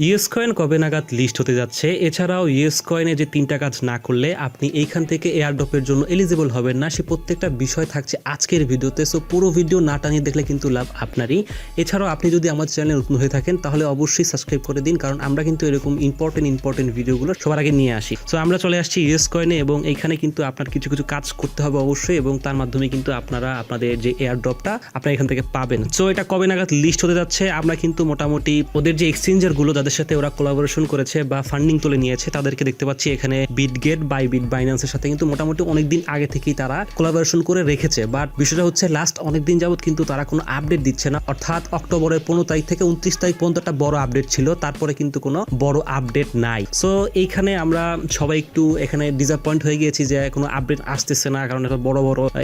US coin কবে নাগাদ list হতে যাচ্ছে? এছাড়াও ইউএস কয়েনে যে 3টা কাজ না করলে আপনি এইখান থেকে এয়ারড্রপের জন্য এলিজিবল হবেন না, সে প্রত্যেকটা বিষয় থাকছে আজকের ভিডিওতে। সো পুরো ভিডিও না টানিয়ে দেখলে কিন্তু লাভ আপনারই। এছাড়াও আপনি যদি আমার চ্যানেলে নতুন হয়ে থাকেন তাহলে অবশ্যই সাবস্ক্রাইব করে দিন, কারণ আমরা কিন্তু এরকম ইম্পর্টেন্ট ভিডিওগুলো সবার আগে নিয়ে আসি। সো আমরা চলে আসছি ইউএস কয়েনে এবং এইখানে কিন্তু আপনার কিছু কাজ করতে হবে অবশ্যই, এবং তার মাধ্যমে কিন্তু আপনারা আপনাদের যে এয়ারড্রপটা আপনারা এখান থেকে পাবেন। সো এটা কবে নাগাদ লিস্ট হতে যাচ্ছে? আমরা কিন্তু মোটামুটি ওদের যে এক্সচেঞ্জারগুলো যাদের সাথে ওরা কোলাবোরেশন করেছে বা ফান্ডিং তুলে নিয়েছে তাদেরকে দেখতে পাচ্ছি এখানে। বিটগেট, বাইবিট, বাইন্যান্সের সাথে কিন্তু মোটামুটি অনেকদিন আগে থেকেই তারা কোলাবোরেশন করে রেখেছে, বাট বিষয়টা হচ্ছে লাস্ট অনেকদিন যাবত কিন্তু তারা কোনো আপডেট দিচ্ছে না। অর্থাৎ অক্টোবরের 15 তারিখ থেকে 29 তারিখ পর্যন্ত একটা বড় আপডেট ছিল, তারপরে কিন্তু কোনো বড় আপডেট নাই। সো এইখানে আমরা সবাই একটু এখানে ডিসঅ্যাপয়েন্ট হয়ে গিয়েছি যে কোনো আপডেট আসতেছে না, কারণ এটা বড়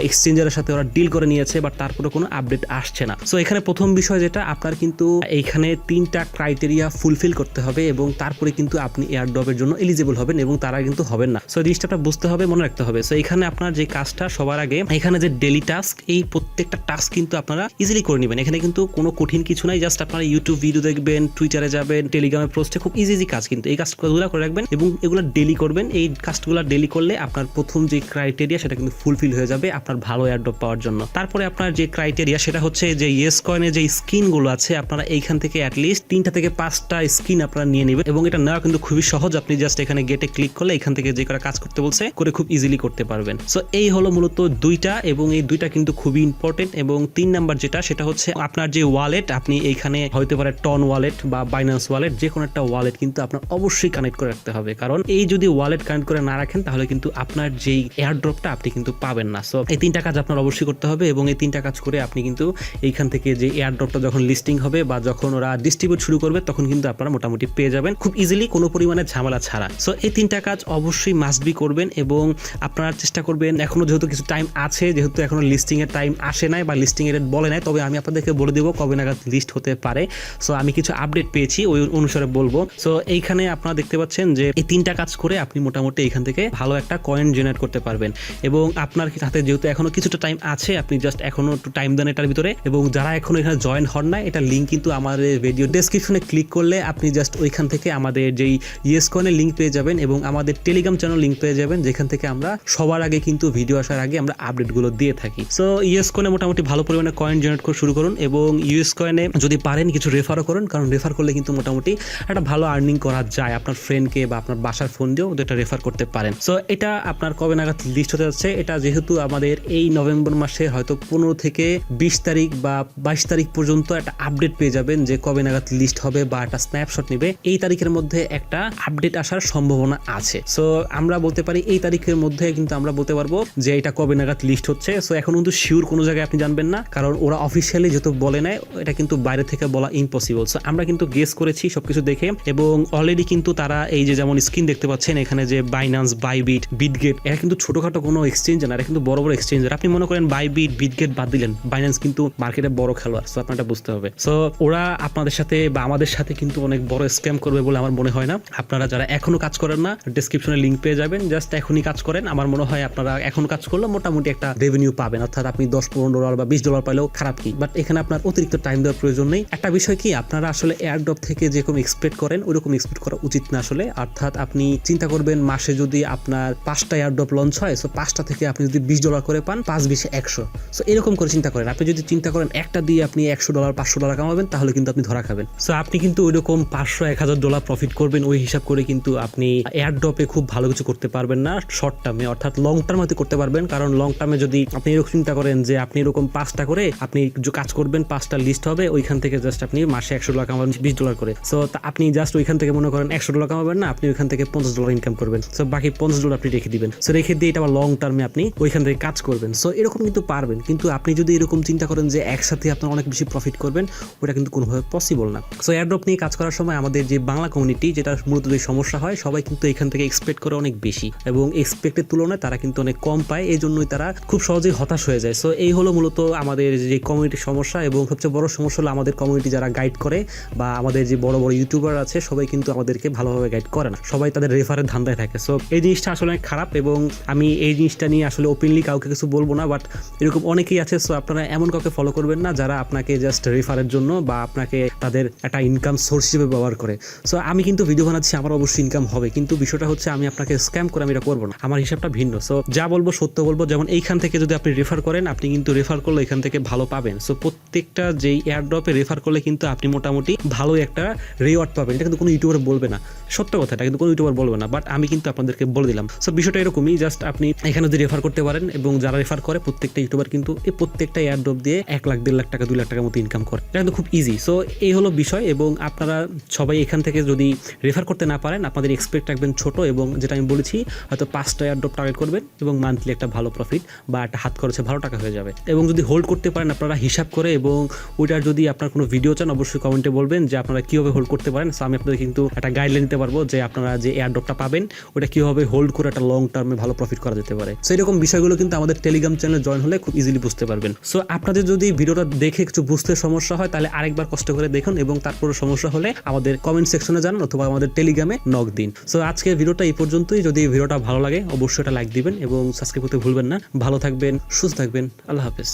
এক্সচেঞ্জারের সাথে ওরা ডিল করে নিয়েছে, বাট তারপরে কোনো আপডেট আসছে না। সো এখানে প্রথম বিষয় যেটা, আপনার কিন্তু এইখানে 3টা ক্রাইটেরিয়া ফুলফিল করতে হবে এবং তারপরে কিন্তু আপনি এয়ারড্রপের জন্য এলিজিবল হবেন, এবং তারা কিন্তু হবেন না। সো এই জিনিসটা আপনার বুঝতে হবে, মনে রাখতে হবে। সো এখানে আপনার যে কাজটা সবার আগে, এখানে যে ডেইলি টাস্ক, এই প্রত্যেকটা টাস্ক কিন্তু আপনারা ইজিলি করে নেবেন। এখানে কিন্তু কোনো কঠিন কিছু নাই, জাস্ট আপনারা ইউটিউব ভিডিও দেখবেন, টুইটারে যাবেন, টেলিগ্রামে পোস্টে, খুব ইজি কাজ কিন্তু। এই কাজগুলো করে রাখবেন এবং এগুলো ডেলি করবেন। এই কাজগুলো ডেলি করলে আপনার প্রথম যে ক্রাইটেরিয়া সেটা কিন্তু ফুলফিল হয়ে যাবে আপনার ভালো এয়ারড্রপ পাওয়ার জন্য। তারপরে আপনার যে ক্রাইটেরিয়া সেটা হচ্ছে যে ইয়েস কয়েনের যে স্কিনগুলো আছে, আপনারা এইখান থেকে অ্যাটলিস্ট 3টা থেকে 5টা স্কিন আপনারা নিয়ে নেবেন, এবং এটা নেওয়া কিন্তু খুবই সহজ। আপনি জাস্ট এখানে গেটে ক্লিক করলে এখান থেকে যে কটা কাজ করতে বলছে করে খুব ইজিলি করতে পারবেন। সো এই হলো মূলত 2টা, এবং এই 2টা কিন্তু খুবই ইম্পর্টেন্ট। এবং 3 নাম্বার যেটা, সেটা হচ্ছে আপনার যে ওয়ালেট, আপনি এইখানে হইতে পারে টন ওয়ালেট বা বাইন্যান্স ওয়ালেট, যে কোনো একটা ওয়ালেট কিন্তু আপনার অবশ্যই কানেক্ট করে রাখতে হবে, কারণ এই যদি ওয়ালেট কানেক্ট করে না রাখেন তাহলে কিন্তু আপনার যেই এয়ারড্রপটা আপনি কিন্তু পাবেন না। সো এই 3টা কাজ আপনার অবশ্যই করতে হবে, এবং এই 3টা কাজ করে আপনি কিন্তু এইখান থেকে যে এয়ারড্রপটা যখন লিস্টিং হবে বা যখন ওরা ডিস্ট্রিবিউট শুরু করবে তখন কিন্তু আপনারা মোটামুটি পেয়ে যাবেন খুব ইজিলি, কোনো পরিমাণে ঝামেলা ছাড়া। সো এই 3টা কাজ অবশ্যই মাস্ট বি করবেন, এবং আপনারা চেষ্টা করবেন, এখনো যেহেতু কিছু টাইম আছে, যেহেতু এখনো লিস্টিং এর টাইম আসে নাই বা লিস্টিং এর ডেট বলে নাই, তবে আমি আপনাদেরকে বলে দেবো কবে নাগাদ লিস্ট হতে পারে। সো আমি কিছু আপডেট পেয়েছি, ওই অনুসারে বলবো। সো এইখানে আপনারা দেখতে পাচ্ছেন যে এই 3টা কাজ করে আপনি মোটামুটি এখান থেকে ভালো একটা কয়েন জেনারেট করতে পারবেন, এবং আপনার হাতে যেহেতু এখনো কিছুটা টাইম আছে, আপনি জাস্ট এখনো একটু টাইম দেন এটার ভিতরে। এবং যারা এখনো এখানে জয়েন হন না, এটা লিঙ্ক কিন্তু আমাদের ভিডিও ডেসক্রিপশনে ক্লিক করলে আপনি জাস্ট ওইখান থেকে আমাদের যেই ইয়েস কয়েনের লিঙ্ক পেয়ে যাবেন, এবং আমাদের টেলিগ্রাম চ্যানেল লিঙ্ক পেয়ে যাবেন, যেখান থেকে আমরা সবার আগে কিন্তু ভিডিও আসার আগে আমরা আপডেটগুলো দিয়ে থাকি। সো ইউএস কয়েনে মোটামুটি ভালো পরিমাণে কয়েন জেনারেট করে শুরু করুন, এবং ইউএস কয়েনে যদি পারেন কিছু রেফারও করুন, কারণ রেফার করলে কিন্তু মোটামুটি একটা ভালো আর্নিং করা যায়। আপনার ফ্রেন্ডকে বা আপনার বাসার ফোন দিয়েও এটা রেফার করতে পারেন। সো এটা আপনার কবে নাগাদ লিস্ট হতে যাচ্ছে, এটা যেহেতু আমাদের এই নভেম্বর মাসে হয়তো 15 থেকে 20 তারিখ বা 22 তারিখ পর্যন্ত একটা আপডেট পেয়ে যাবেন যে কবে নাগাদ লিস্ট হবে, বা একটা স্ন্যাপশট নেবে। এই তারিখের মধ্যে একটা আপডেট আসার সম্ভাবনা আছে। সো আমরা বলতে পারি এই তারিখের মধ্যে কিন্তু আমরা বলতে পারবো যে এটা কবে নাগাদ লিস্ট হচ্ছে। সো এখন কিন্তু শিওর কোনো জায়গায় আপনি জানবেন না, কারণ ওরা অফিসিয়ালি যেহেতু বলে নেয়, এটা কিন্তু বাইরে থেকে বলা ইম্পসিবল। সো আমরা কিন্তু গেস করেছি সবকিছু দেখে, এবং অলরেডি কিন্তু তারা এই যে যেমন স্ক্রিন দেখতে পাচ্ছেন এখানে যে বাইন্যান্স, বাইবিট, বিটগেট, এরা কিন্তু ছোটখাটো কোনো এক্সচেঞ্জ না, এরা কিন্তু বড় বড় এক্সচেঞ্জার। আপনি মনে করেন বাইবিট, বিটগেট বাদ দিলেন, বাইন্যান্স কিন্তু মার্কেটে বড় খেলোয়াড়। সো আপনারা বুঝতে হবে। সো ওরা আপনাদের সাথে বা আমাদের সাথে কিন্তু অনেক বড় স্ক্যাম করবে বলে আমার মনে হয় না। আপনারা যারা এখনো কাজ করেন না, ডেসক্রিপশনে লিঙ্ক পেয়ে যাবেন, জাস্ট এখনই কাজ করেন। আমার মনে হয় আপনারা এখন কাজ করলে মোটামুটি একটা রেভিনিউ পাবেন, অর্থাৎ আপনি $10-15 বা $20 পাইলেও খারাপ কি, বাট এখানে আপনার অতিরিক্ত টাইম দেওয়ার প্রয়োজন নেই। একটা বিষয় কি, আপনারা আসলে এয়ারড্রপ থেকে যেরকম এক্সপেক্ট করেন ওইরকম এক্সপেক্ট করা উচিত না আসলে। অর্থাৎ আপনি চিন্তা করবেন মাসে যদি আপনার 5টা এয়ারড্রপ লঞ্চ হয়, সো 5টা থেকে আপনি যদি $20 করে পান, 5-20-100। সো এরকম করে চিন্তা করেন। আপনি যদি চিন্তা করেন একটা দিয়ে আপনি $100-500 কামাবেন, তাহলে কিন্তু আপনি ধরা খাবেন। সো আপনি কিন্তু ওইরকম $500-1000 প্রফিট করবেন ওই হিসাব করে কিন্তু আপনি এয়ারড্রপে খুব ভালো কিছু করতে পারবেন না শর্ট টার্মে, অর্থাৎ লং টার্মে হয়তো করতে পারবেন। কারণ লং টার্মে যদি আপনি এরকম চিন্তা করেন যে আপনি এরকম 5টা করে আপনি কাজ করবেন, 5টা লিস্ট হবে, ওইখান থেকে জাস্ট আপনি মাসে $100 কামাবেন $20 করে। সো আপনি জাস্ট ওইখান থেকে মনে করেন $100 কামাবেন না, আপনি ওইখান থেকে $50 ইনকাম করবেন। সো বাকি $50 আপনি রেখে দিবেন। সো রেখে দিয়ে এটা আবার লং টার্মে আপনি ওইখান থেকে কাজ করবেন। সো এরকম কিন্তু পারবেন, কিন্তু আপনি যদি এরকম চিন্তা করেন যে একসাথে আপনার অনেক বেশি প্রফিট করবেন, ওটা কিন্তু কোনোভাবে পসিবল না। সো এয়ারড্রপ নিয়ে কাজ করার সময় আমাদের যে বাংলা কমিউনিটি, যেটা মূলত যে সমস্যা হয়, সবাই কিন্তু এখান থেকে এক্সপেক্ট করে অনেক বেশি, এবং এক্সপেক্টের তুলনায় তারা কিন্তু অনেক কম পায়, এই জন্যই তারা খুব সহজেই হতাশ হয়ে যায়। সো এই হলো মূলত আমাদের যে কমিউনিটির সমস্যা, এবং সবচেয়ে বড় সমস্যা হলো আমাদের কমিউনিটি যারা গাইড করে বা আমাদের যে বড় বড় ইউটিউবার আছে, সবাই কিন্তু আমাদেরকে ভালোভাবে গাইড করে না, সবাই তাদের রেফারের ধান্দায় থাকে। সো এই জিনিসটা আসলে অনেক খারাপ, এবং আমি এই জিনিসটা নিয়ে আসলে ওপেনলি কাউকে কিছু বলবো না, বাট এরকম অনেকেই আছে। সো আপনারা এমন কাউকে ফলো করবেন না যারা আপনাকে জাস্ট রেফারের জন্য বা আপনাকে তাদের একটা ইনকাম সোর্স হিসেবে কীভাবে ব্যবহার করে। সো আমি কিন্তু ভিডিও বানাচ্ছি, আমার অবশ্যই ইনকাম হবে, কিন্তু বিষয়টা হচ্ছে আমি আপনাকে স্ক্যাম করে আমি এটা করবো না, আমার হিসাবটা ভিন্ন। সো যা বলবো সত্য বলবো। যেমন এইখান থেকে যদি আপনি রেফার করেন, আপনি কিন্তু রেফার করলে এখান থেকে ভালো পাবেন। সো প্রত্যেকটা যেই এয়ারড্রপে রেফার করলে কিন্তু আপনি মোটামুটি ভালো একটা রিওয়ার্ড পাবেন। এটা কিন্তু কোনো ইউটিউবার বলবে না, সত্য কথা, এটা কিন্তু কোনো ইউটিউবার বলবে না, বাট আমি কিন্তু আপনাদেরকে বলে দিলাম। সো বিষয়টা এরকমই, জাস্ট আপনি এখানে যদি রেফার করতে পারেন, এবং যারা রেফার করে প্রত্যেকটা ইউটিউবার কিন্তু এই প্রত্যেকটা এয়ারড্রপ দিয়ে 1 লাখ 1.5 লাখ টাকা 2 লাখ টাকার মতো ইনকাম করে। এটা কিন্তু খুব ইজি। সো এই হলো বিষয়, এবং আপনারা সবাই এখান থেকে যদি রেফার করতে না পারেন, আপনাদের এক্সপেক্ট রাখবেন ছোট, এবং যেটা আমি বলেছি হয়তো 5টা এয়ারড্রপ টার্গেট করবেন এবং মান্থলি একটা ভালো প্রফিট বা একটা হাত খরচে ভালো টাকা হয়ে যাবে। এবং যদি হোল্ড করতে পারেন আপনারা হিসাব করে, এবং ওইটার যদি আপনার কোনো ভিডিও চান অবশ্যই কমেন্টে বলবেন যে আপনারা কীভাবে হোল্ড করতে পারেন। সো আমি আপনাদের কিন্তু একটা গাইডলাইন দিতে পারবো যে আপনারা যে এয়ারড্রপটা পাবেন ওটা কীভাবে হোল্ড করে একটা লং টার্মে ভালো প্রফিট করা যেতে পারে। সো এরকম বিষয়গুলো কিন্তু আমাদের টেলিগ্রাম চ্যানেলে জয়েন হলে খুব ইজিলি বুঝতে পারবেন। সো আপনাদের যদি ভিডিওটা দেখে কিছু বুঝতে সমস্যা হয় তাহলে আরেকবার কষ্ট করে দেখুন, এবং তারপরে সমস্যা হলে আমাদের কমেন্ট সেকশনে জানান অথবা আমাদের টেলিগ্রামে নক দিন। সো আজকের ভিডিওটা এই পর্যন্তই। যদি ভিডিওটা ভালো লাগে অবশ্যই এটা লাইক দিবেন এবং সাবস্ক্রাইব করতে ভুলবেন না। ভালো থাকবেন, সুস্থ থাকবেন, আল্লাহ হাফেজ।